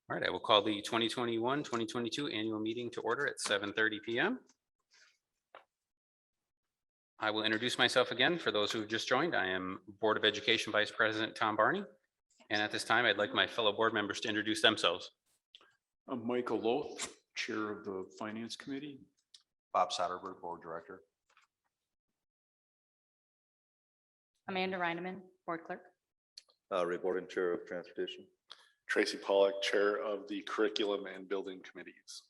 All right, I will call the 2021-2022 annual meeting to order at 7:30 p.m. I will introduce myself again for those who have just joined. I am Board of Education Vice President Tom Barney. And at this time, I'd like my fellow board members to introduce themselves. I'm Michael Loth, Chair of the Finance Committee. Bob Soderberg, Board Director. Amanda Reineman, Board Clerk. Ray Borden, Chair of Transportation. Tracy Pollock, Chair of the Curriculum and Building Committees.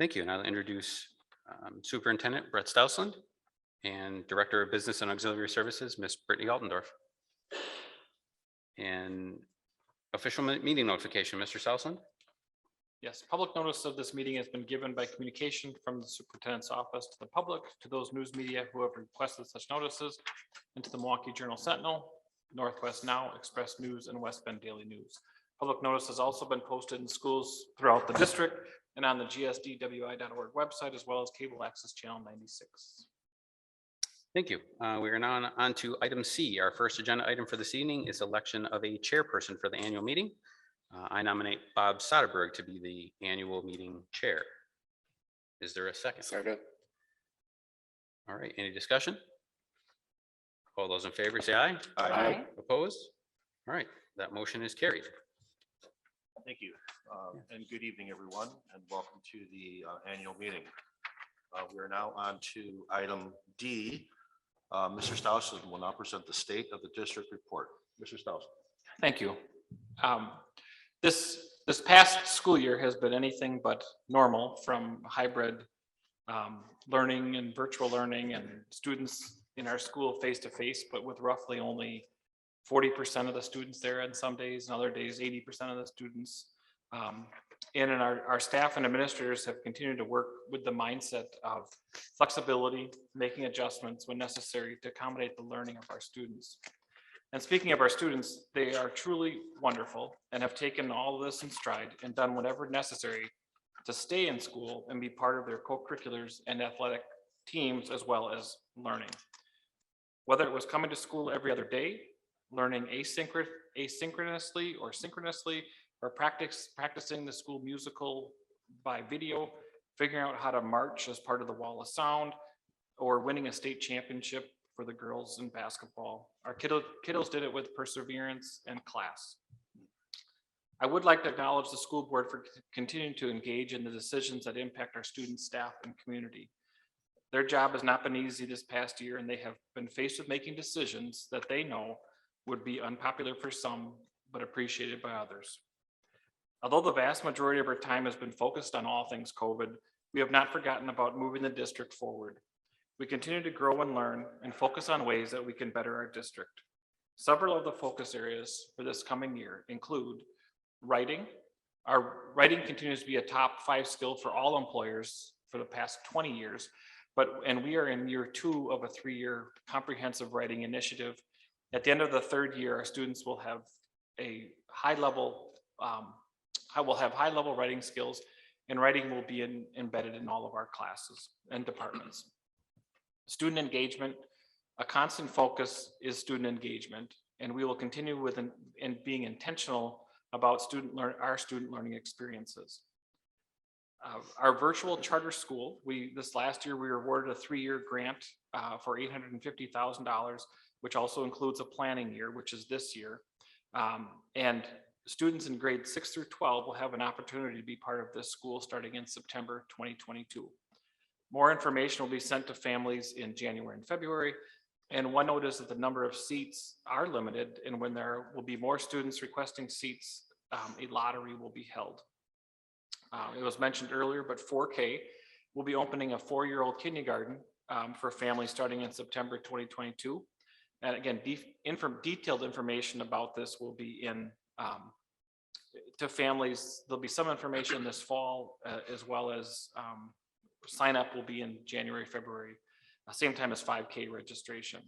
Thank you. And I'll introduce Superintendent Brett Stousland and Director of Business and Auxiliary Services, Ms. Brittany Altendorf. And official meeting notification, Mr. Stousland. Yes, public notice of this meeting has been given by communication from the superintendent's office to the public, to those news media who have requested such notices, and to the Milwaukee Journal Sentinel, Northwest Now, Express News, and West Bend Daily News. Public notice has also been posted in schools throughout the district and on the gsdwi.org website, as well as cable access channel 96. Thank you. We are now on to item C. Our first agenda item for this evening is election of a chairperson for the annual meeting. I nominate Bob Soderberg to be the annual meeting chair. Is there a second? Second. All right, any discussion? All those in favor say aye. Aye. Opposed? All right, that motion is carried. Thank you. And good evening, everyone, and welcome to the annual meeting. We are now on to item D. Mr. Stousland will now present the state of the district report. Mr. Stousland. Thank you. This past school year has been anything but normal, from hybrid learning and virtual learning and students in our school face to face, but with roughly only 40% of the students there on some days, and other days 80% of the students. And our staff and administrators have continued to work with the mindset of flexibility, making adjustments when necessary to accommodate the learning of our students. And speaking of our students, they are truly wonderful and have taken all of this in stride and done whatever necessary to stay in school and be part of their co-curriculars and athletic teams, as well as learning. Whether it was coming to school every other day, learning asynchronously or synchronously, or practicing the school musical by video, figuring out how to march as part of the Wall of Sound, or winning a state championship for the girls in basketball. Our kiddos did it with perseverance and class. I would like to acknowledge the school board for continuing to engage in the decisions that impact our students, staff, and community. Their job has not been easy this past year, and they have been faced with making decisions that they know would be unpopular for some, but appreciated by others. Although the vast majority of our time has been focused on all things COVID, we have not forgotten about moving the district forward. We continue to grow and learn and focus on ways that we can better our district. Several of the focus areas for this coming year include writing. Our writing continues to be a top 5 skill for all employers for the past 20 years, and we are in year 2 of a 3-year comprehensive writing initiative. At the end of the 3rd year, our students will have a high level writing skills, and writing will be embedded in all of our classes and departments. Student engagement, a constant focus is student engagement, and we will continue with being intentional about our student learning experiences. Our virtual charter school, this last year we were awarded a 3-year grant for $850,000, which also includes a planning year, which is this year. And students in grades 6 through 12 will have an opportunity to be part of this school starting in September 2022. More information will be sent to families in January and February. And one note is that the number of seats are limited, and when there will be more students requesting seats, a lottery will be held. It was mentioned earlier, but 4K will be opening a 4-year-old kindergarten for families starting in September 2022. And again, detailed information about this will be in to families. There'll be some information this fall, as well as sign up will be in January, February, same time as 5K registration.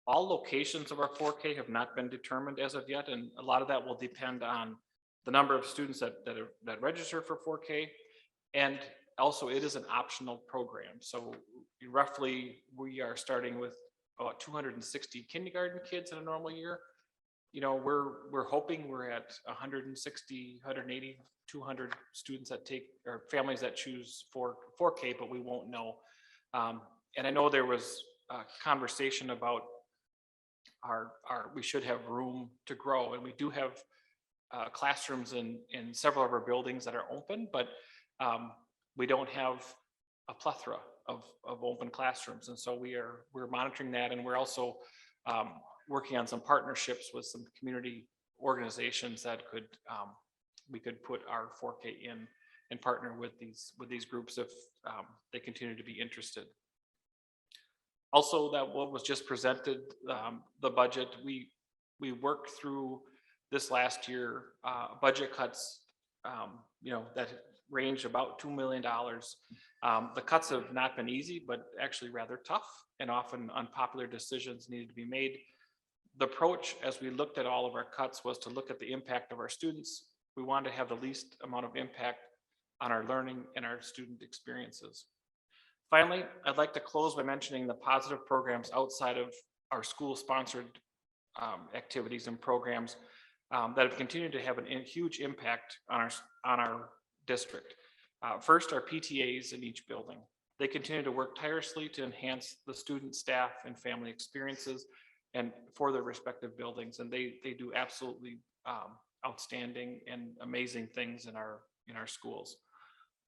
All locations of our 4K have not been determined as of yet, and a lot of that will depend on the number of students that register for 4K, and also it is an optional program. So roughly we are starting with about 260 kindergarten kids in a normal year, we're hoping we're at 160, 180, 200 students that take, or families that choose 4K, but we won't know. And I know there was a conversation about we should have room to grow, and we do have classrooms in several of our buildings that are open, but we don't have a plethora of open classrooms. And so we're monitoring that, and we're also working on some partnerships with some community organizations that we could put our 4K in and partner with these groups if they continue to be interested. Also, that what was just presented, the budget, we worked through this last year, budget cuts, that range about $2 million. The cuts have not been easy, but actually rather tough, and often unpopular decisions needed to be made. The approach, as we looked at all of our cuts, was to look at the impact of our students. We wanted to have the least amount of impact on our learning and our student experiences. Finally, I'd like to close by mentioning the positive programs outside of our school-sponsored activities and programs that have continued to have a huge impact on our district. First, our PTAs in each building. They continue to work tirelessly to enhance the student, staff, and family experiences and for their respective buildings, and they do absolutely outstanding and amazing things in our schools.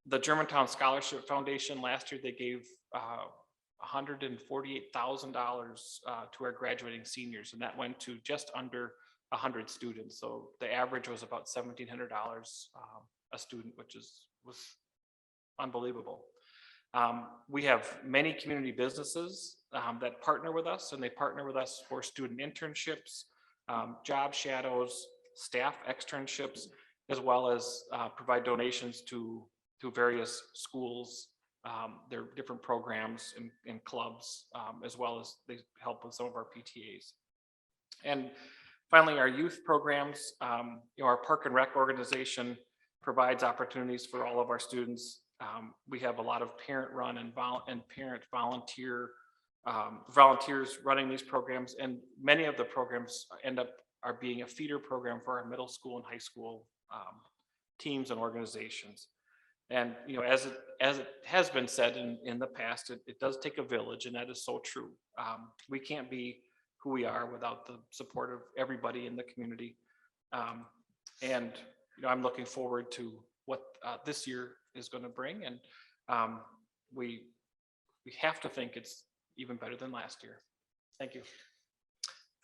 The Germantown Scholarship Foundation, last year they gave $148,000 to our graduating seniors, and that went to just under 100 students. So the average was about $1,700 a student, which was unbelievable. We have many community businesses that partner with us, and they partner with us for student internships, job shadows, staff externships, as well as provide donations to various schools, their different programs and clubs, as well as they help with some of our PTAs. And finally, our youth programs, our Park and Rec organization provides opportunities for all of our students. We have a lot of parent-run and parent volunteers running these programs, and many of the programs are being a feeder program for our middle school and high school teams and organizations. And as it has been said in the past, it does take a village, and that is so true. We can't be who we are without the support of everybody in the community. And I'm looking forward to what this year is going to bring, and we have to think it's even better than last year. Thank you.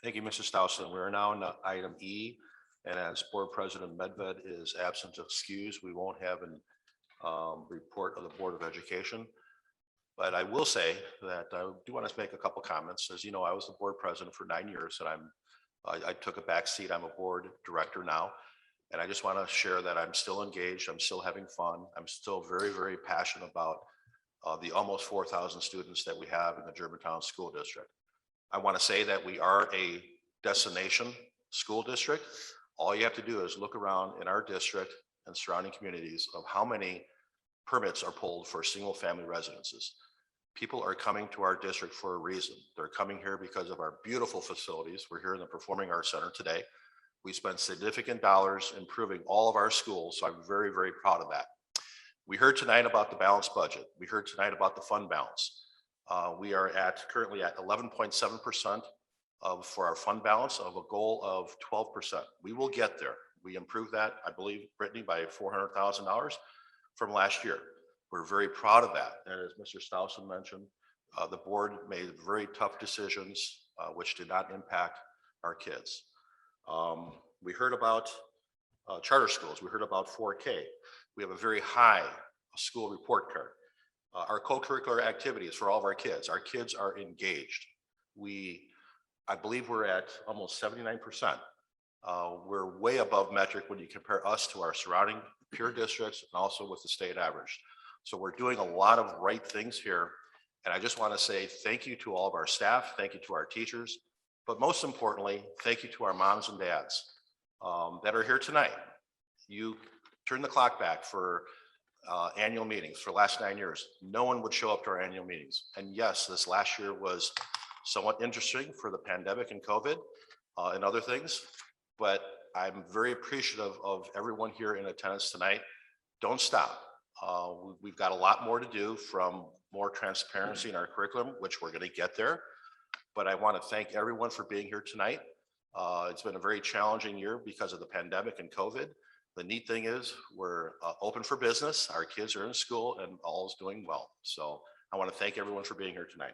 Thank you, Mr. Stousen. We are now on item E, and as Board President Medved is absent of excuse, we won't have an report of the Board of Education. But I will say that I do want to make a couple comments. As you know, I was the board president for 9 years, and I took a back seat. I'm a board director now, and I just want to share that I'm still engaged. I'm still having fun. I'm still very, very passionate about the almost 4,000 students that we have in the Germantown School District. I want to say that we are a destination school district. All you have to do is look around in our district and surrounding communities of how many permits are pulled for single family residences. People are coming to our district for a reason. They're coming here because of our beautiful facilities. We're here in the Performing Arts Center today. We spent significant dollars improving all of our schools, so I'm very, very proud of that. We heard tonight about the balanced budget. We heard tonight about the fund balance. We are currently at 11.7% for our fund balance of a goal of 12%. We will get there. We improved that, I believe, Brittany, by $400,000 from last year. We're very proud of that. And as Mr. Stousen mentioned, the board made very tough decisions which did not impact our kids. We heard about charter schools. We heard about 4K. We have a very high school report card. Our co-curricular activities for all of our kids are engaged. I believe we're at almost 79%. We're way above metric when you compare us to our surrounding peer districts and also with the state average. So we're doing a lot of right things here. And I just want to say thank you to all of our staff. Thank you to our teachers. But most importantly, thank you to our moms and dads that are here tonight. You turn the clock back for annual meetings for the last 9 years. No one would show up to our annual meetings. And yes, this last year was somewhat interesting for the pandemic and COVID and other things. but I'm very appreciative of everyone here in attendance tonight. Don't stop. We've got a lot more to do, from more transparency in our curriculum, which we're going to get there. But I want to thank everyone for being here tonight. It's been a very challenging year because of the pandemic and COVID. The neat thing is we're open for business. Our kids are in school and all is doing well. So I want to thank everyone for being here tonight.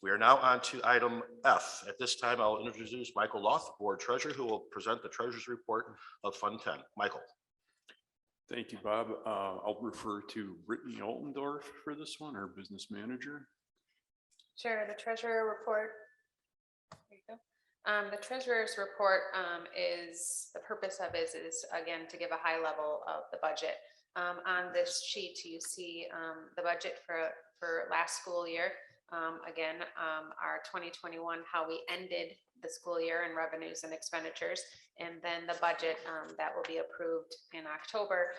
We are now on to item F. At this time, I'll introduce Michael Loth, Board Treasurer, who will present the Treasurer's Report of Fund 10. Michael. Thank you, Bob. I'll refer to Brittany Altendorf for this one, our business manager. Sure, the treasurer report. There you go. The treasurer's report is, the purpose of it is again to give a high level of the budget. On this sheet, you see the budget for last school year. Again, our 2021, how we ended the school year in revenues and expenditures, and then the budget that will be approved in October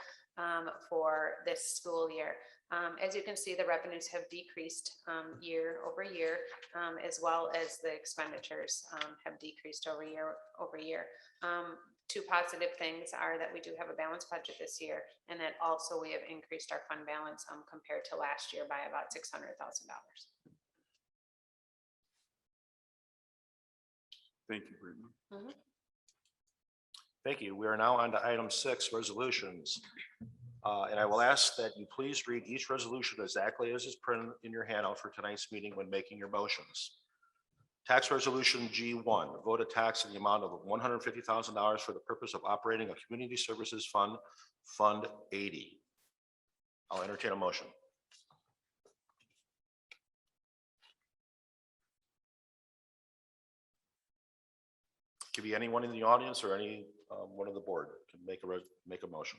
for this school year. As you can see, the revenues have decreased year over year, as well as the expenditures have decreased year over year. Two positive things are that we do have a balanced budget this year, and that also we have increased our fund balance compared to last year by about $600,000. Thank you, Brittany. Thank you. We are now on to item 6, resolutions. And I will ask that you please read each resolution exactly as is printed in your handout for tonight's meeting when making your motions. Tax Resolution G1, vote a tax in the amount of $150,000 for the purpose of operating a community services fund, Fund 80. I'll entertain a motion. Could be anyone in the audience or any one of the board can make a motion.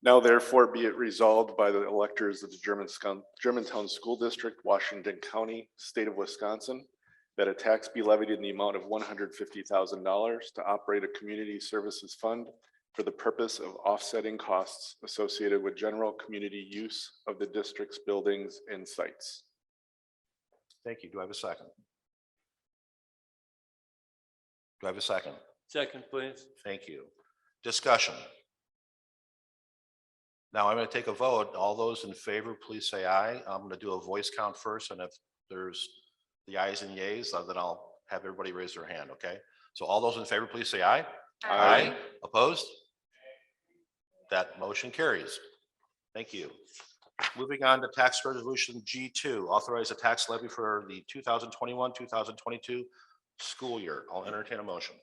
Now therefore be it resolved by the electors of the Germantown School District, Washington County, State of Wisconsin, that a tax be levied in the amount of $150,000 to operate a community services fund for the purpose of offsetting costs associated with general community use of the district's buildings and sites. Thank you. Do I have a second? Do I have a second? Second, please. Thank you. Discussion. Now I'm going to take a vote. All those in favor, please say aye. I'm going to do a voice count first, and if there's the ayes and yays, then I'll have everybody raise their hand, okay? So all those in favor, please say aye. Aye. Opposed? That motion carries. Thank you. Moving on to tax resolution G2, authorize a tax levy for the 2021-2022 school year. I'll entertain a motion.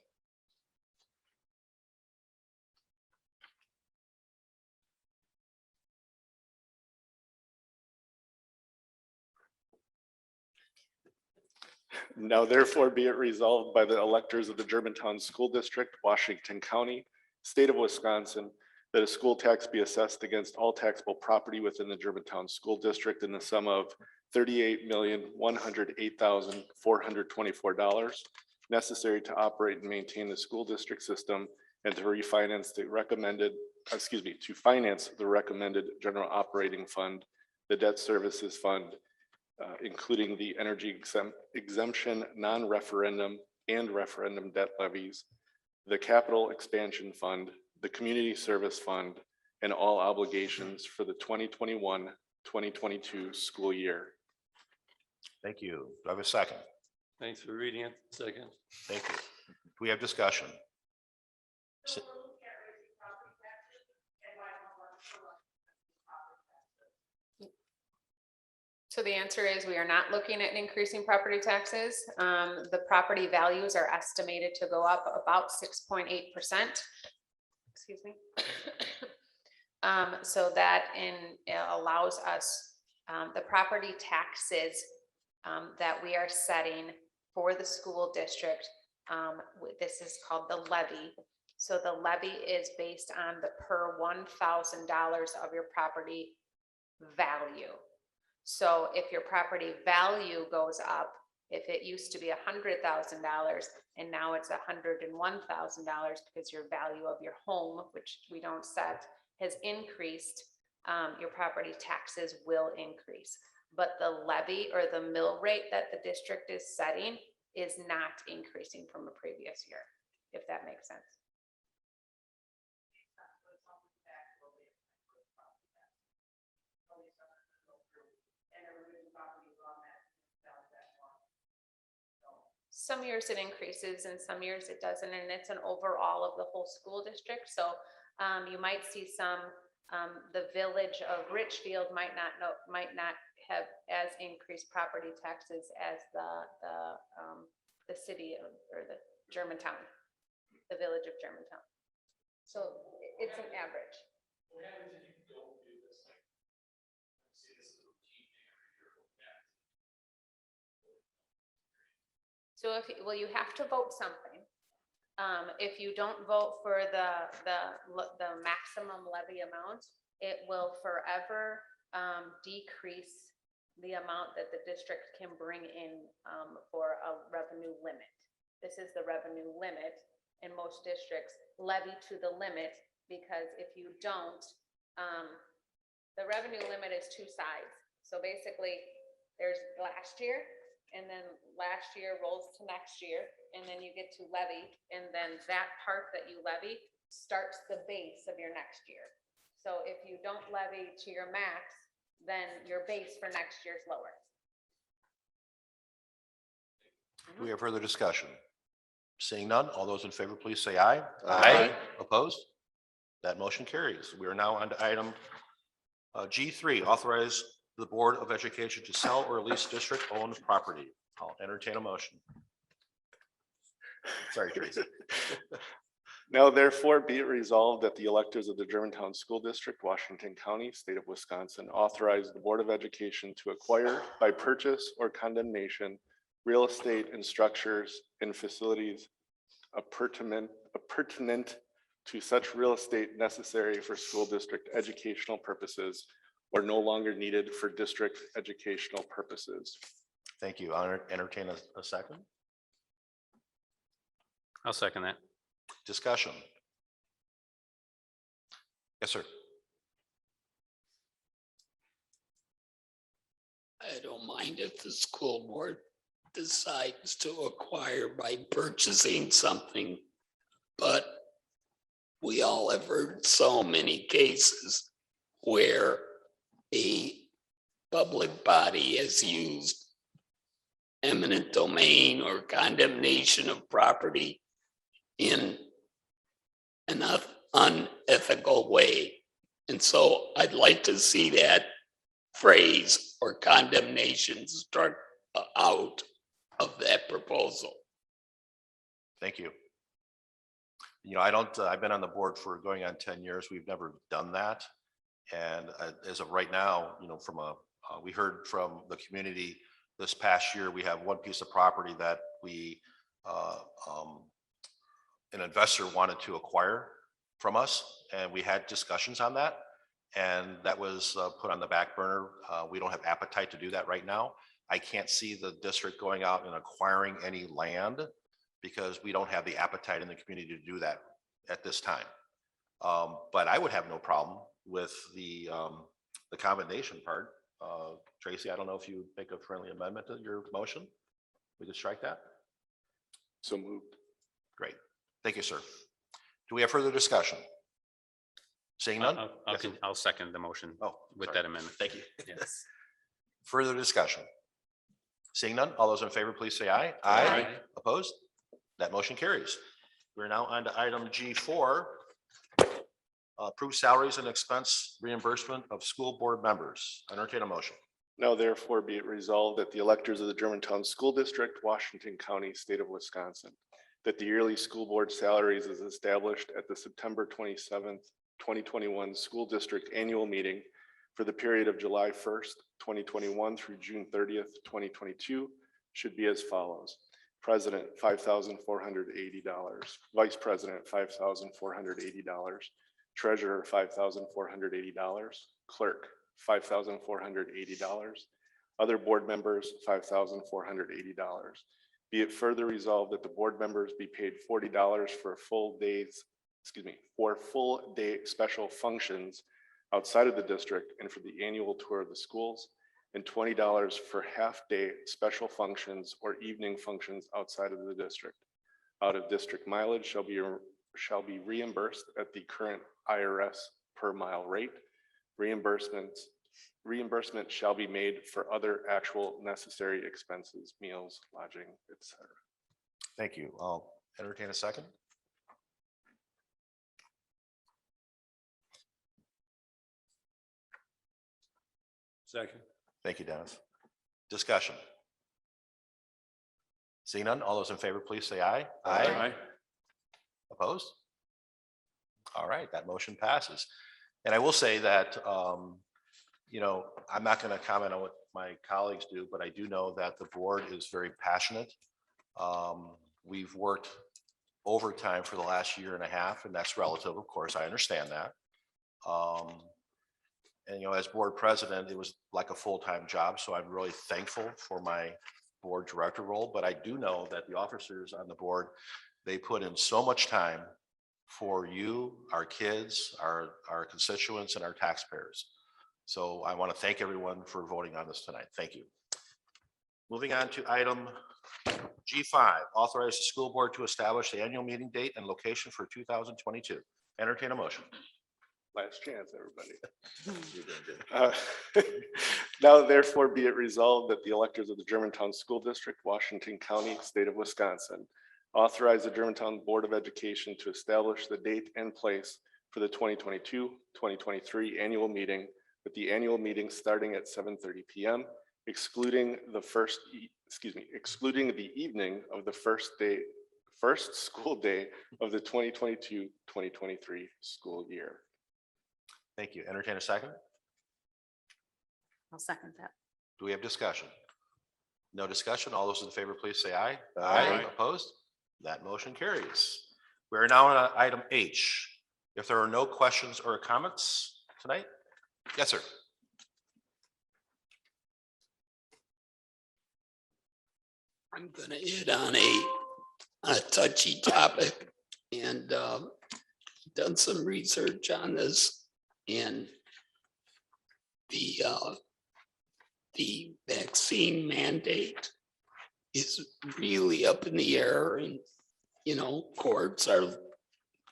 Now therefore be it resolved by the electors of the Germantown School District, Washington County, State of Wisconsin, that a school tax be assessed against all taxable property within the Germantown School District in the sum of $38,108,424 necessary to operate and maintain the school district system and to finance the recommended general operating fund, the debt services fund, including the energy exemption, non-referendum and referendum debt levies, the capital expansion fund, the community service fund, and all obligations for the 2021-2022 school year. Thank you. Do I have a second? Thanks for reading it. Second. Thank you. Do we have discussion? So the answer is we are not looking at increasing property taxes. The property values are estimated to go up about 6.8%. Excuse me. So that allows us the property taxes that we are setting for the school district. This is called the levy. So the levy is based on the per $1,000 of your property value. So if your property value goes up, if it used to be $100,000 and now it's $101,000 because your value of your home, which we don't set, has increased, your property taxes will increase. but the levy or the mill rate that the district is setting is not increasing from a previous year, if that makes sense. Some years it increases and some years it doesn't, and it's an overall of the whole school district. So you might see some, the village of Richfield might not have as increased property taxes as the city of, or the Germantown, the village of Germantown. So it's an average. So if, well, you have to vote something. If you don't vote for the maximum levy amount, it will forever decrease the amount that the district can bring in for a revenue limit. This is the revenue limit, and most districts levy to the limit, because if you don't, the revenue limit is two sides. So basically, there's last year, and then last year rolls to next year, and then you get to levy, and then that part that you levy starts the base of your next year. So if you don't levy to your max, then your base for next year is lower. Do we have further discussion? Seeing none, all those in favor, please say aye. Aye. Opposed? That motion carries. We are now on to item G3, authorize the Board of Education to sell or lease district-owned property. I'll entertain a motion. Sorry, Tracy. Now therefore be it resolved that the electors of the Germantown School District, Washington County, State of Wisconsin, authorize the Board of Education to acquire by purchase or condemnation real estate and structures and facilities appurtenant to such real estate necessary for school district educational purposes or no longer needed for district educational purposes. Thank you. I'll entertain a second. I'll second that. Discussion. Yes, sir. I don't mind if the school board decides to acquire by purchasing something, but we all have heard so many cases where a public body has used eminent domain or condemnation of property in an unethical way. And so I'd like to see that phrase or condemnation struck out of that proposal. Thank you. You know, I've been on the board for going on 10 years. We've never done that. And as of right now, you know, we heard from the community this past year, we have one piece of property that an investor wanted to acquire from us, and we had discussions on that, and that was put on the back burner. We don't have appetite to do that right now. I can't see the district going out and acquiring any land because we don't have the appetite in the community to do that at this time. But I would have no problem with the combination part. Tracy, I don't know if you make a friendly amendment to your motion. We could strike that. So moved. Great. Thank you, sir. Do we have further discussion? Seeing none? Yes, sir. I'll second the motion with sorry. that amendment. Thank you. Yes. Further discussion? Seeing none, all those in favor, please say aye. Aye. Opposed? That motion carries. We're now on to item G4. Approve salaries and expense reimbursement of school board members. Entertain a motion. Now therefore be it resolved that the electors of the Germantown School District, Washington County, State of Wisconsin, that the yearly school board salaries is established at the September 27th, 2021 school district annual meeting for the period of July 1st, 2021 through June 30th, 2022 should be as follows. President, $5,480. Vice President, $5,480. Treasurer, $5,480. Clerk, $5,480. Other board members, $5,480. Be it further resolved that the board members be paid $40 for full day special functions outside of the district and for the annual tour of the schools, and $20 for half-day special functions or evening functions outside of the district. Out-of-district mileage shall be reimbursed at the current IRS per mile rate. Reimbursement shall be made for other actual necessary expenses, meals, lodging, etc. Thank you. I'll entertain a second. Second. Thank you, Dennis. Discussion. Seeing none, all those in favor, please say aye. Aye. Opposed? All right, that motion passes. And I will say that, I'm not going to comment on what my colleagues do, but I do know that the board is very passionate. We've worked overtime for the last year and a half, and that's relative, of course, I understand that. And, as board president, it was like a full-time job, so I'm really thankful for my board director role, but I do know that the officers on the board, they put in so much time for you, our kids, our constituents, and our taxpayers. So I want to thank everyone for voting on this tonight. Thank you. Moving on to item G5, authorize the school board to establish the annual meeting date and location for 2022. Entertain a motion. Last chance, everybody. Now therefore be it resolved that the electors of the Germantown School District, Washington County, State of Wisconsin, authorize the Germantown Board of Education to establish the date and place for the 2022-2023 annual meeting, with the annual meeting starting at 7:30 p.m., excluding the evening of the first school day of the 2022-2023 school year. Thank you. Entertain a second. I'll second that. Do we have discussion? No discussion. All those in favor, please say aye. Aye. Opposed? That motion carries. We are now on item H. If there are no questions or comments tonight? Yes, sir. I'm gonna hit on a touchy topic and done some research on this, and the vaccine mandate is really up in the air, and courts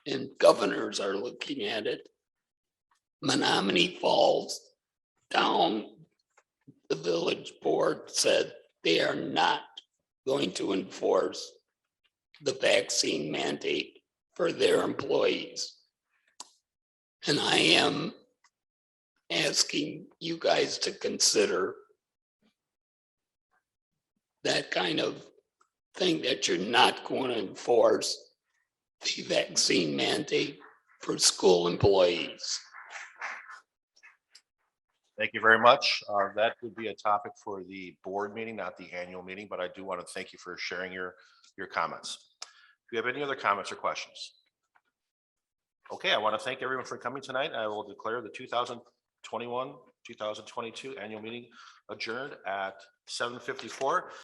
and governors are looking at it. Menominee Falls down, the village board said they are not going to enforce the vaccine mandate for their employees. And I am asking you guys to consider that kind of thing, that you're not going to enforce the vaccine mandate for school employees. Thank you very much. That would be a topic for the board meeting, not the annual meeting, but I do want to thank you for sharing your comments. Do you have any other comments or questions? Okay, I want to thank everyone for coming tonight. I will declare the 2021-2022 annual meeting adjourned at 7:54.